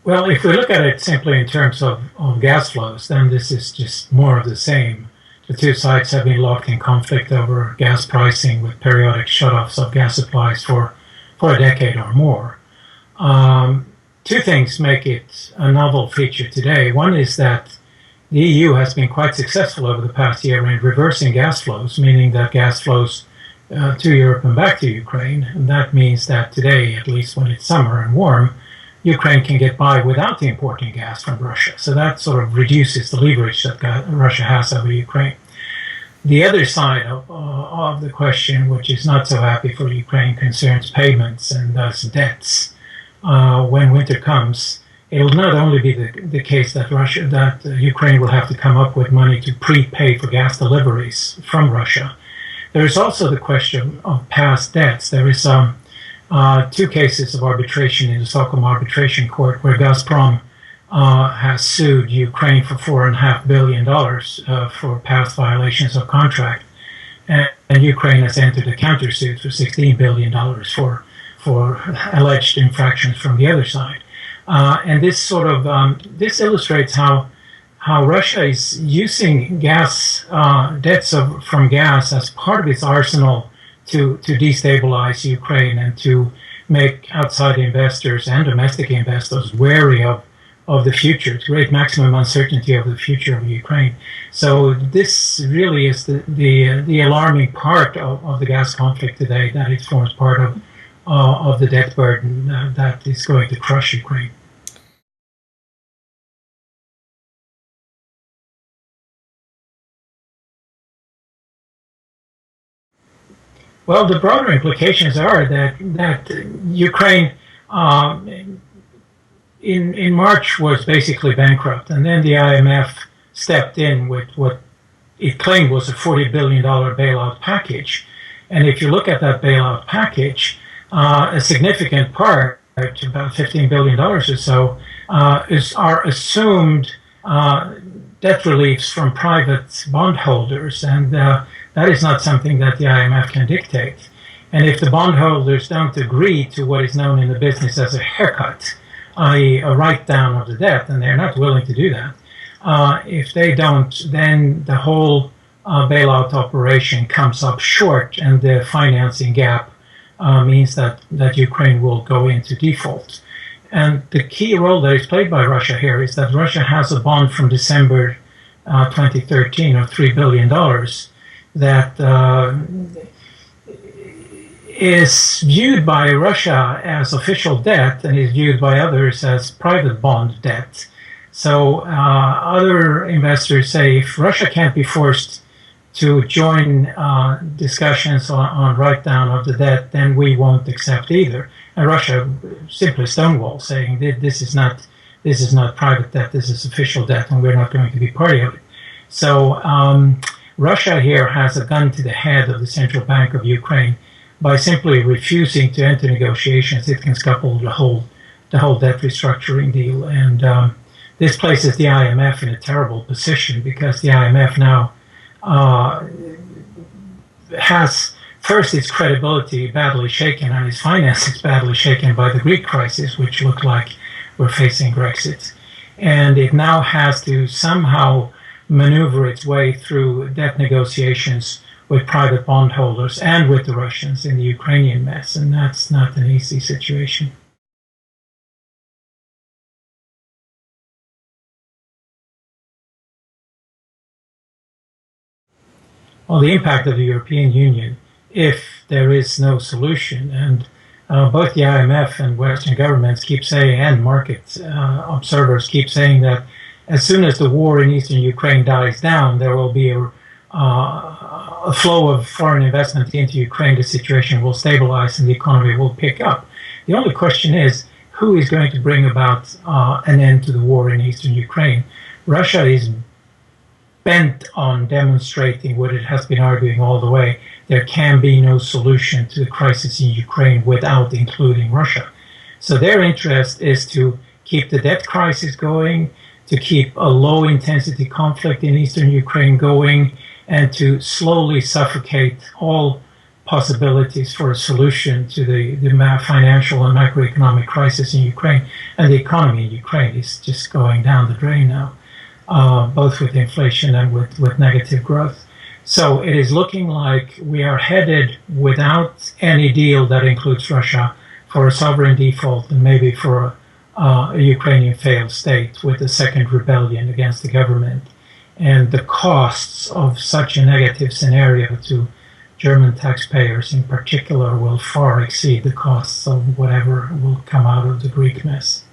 Well, if we look at it simply in terms of gas flows, then this is just more of the same. The two sides have been locked in conflict over gas pricing with periodic shutoffs of gas supplies for a decade or more. Two things make it a novel feature today. One is that the EU has been quite successful over the past year in reversing gas flows, meaning that gas flows to Europe and back to Ukraine. And that means that today, at least when it's summer and warm, Ukraine can get by without importing gas from Russia. So that sort of reduces the leverage that Russia has over Ukraine. The other side of the question, which is not so happy for Ukraine, concerns payments and thus debts. When winter comes, it will not only be the case that Ukraine will have to come up with money to prepay for gas deliveries from Russia. There is also the question of past debts. There is two cases of arbitration in the Stockholm Arbitration Court where Gazprom has sued Ukraine for $4.5 billion for past violations of contract, and Ukraine has entered a countersuit for $16 billion for alleged infractions from the other side. And this sort of this illustrates how Russia is using gas debts from gas as part of its arsenal to destabilize Ukraine and to make outside investors and domestic investors wary of the future, to create maximum uncertainty of the future of Ukraine. So this really is the alarming part of the gas conflict today, that it forms part of the debt burden that is going to crush Ukraine. Well, the broader implications are that Ukraine in March was basically bankrupt, and then the IMF stepped in with what it claimed was a $40 billion bailout package. And if you look at that bailout package, a significant part, about $15 billion or so, are assumed debt reliefs from private bondholders, and that is not something that the IMF can dictate. And if the bondholders don't agree to what is known in the business as a haircut, i.e. a write-down of the debt, and they're not willing to do that, if they don't, then the whole bailout operation comes up short, and the financing gap means that Ukraine will go into default. And the key role that is played by Russia here is that Russia has a bond from December 2013 of $3 billion that is viewed by Russia as official debt and is viewed by others as private bond debt. So other investors say if Russia can't be forced to join discussions on write-down of the debt, then we won't accept either. And Russia simply stonewalls, saying this is not private debt, this is official debt, and we're not going to be party of it. So Russia here has a gun to the head of the Central Bank of Ukraine. By simply refusing to enter negotiations, it can scupper the whole debt restructuring deal. And this places the IMF in a terrible position, because the IMF now has first its credibility badly shaken and its finances badly shaken by the Greek crisis, which looked like we're facing Brexit. And it now has to somehow maneuver its way through debt negotiations with private bondholders and with the Russians in the Ukrainian mess, and that's not an easy situation. Well, the impact of the European Union, if there is no solution, and both the IMF and Western governments keep saying, and market observers keep saying, that as soon as the war in eastern Ukraine dies down, there will be a flow of foreign investment into Ukraine, the situation will stabilize and the economy will pick up. The only question is, who is going to bring about an end to the war in eastern Ukraine? Russia is bent on demonstrating what it has been arguing all the way. There can be no solution to the crisis in Ukraine without including Russia. So their interest is to keep the debt crisis going, to keep a low-intensity conflict in eastern Ukraine going, and to slowly suffocate all possibilities for a solution to the financial and macroeconomic crisis in Ukraine. And the economy in Ukraine is just going down the drain now, both with inflation and with negative growth. So it is looking like we are headed, without any deal that includes Russia, for a sovereign default and maybe for a Ukrainian failed state with a second rebellion against the government. And the costs of such a negative scenario to German taxpayers in particular will far exceed the costs of whatever will come out of the Greek mess.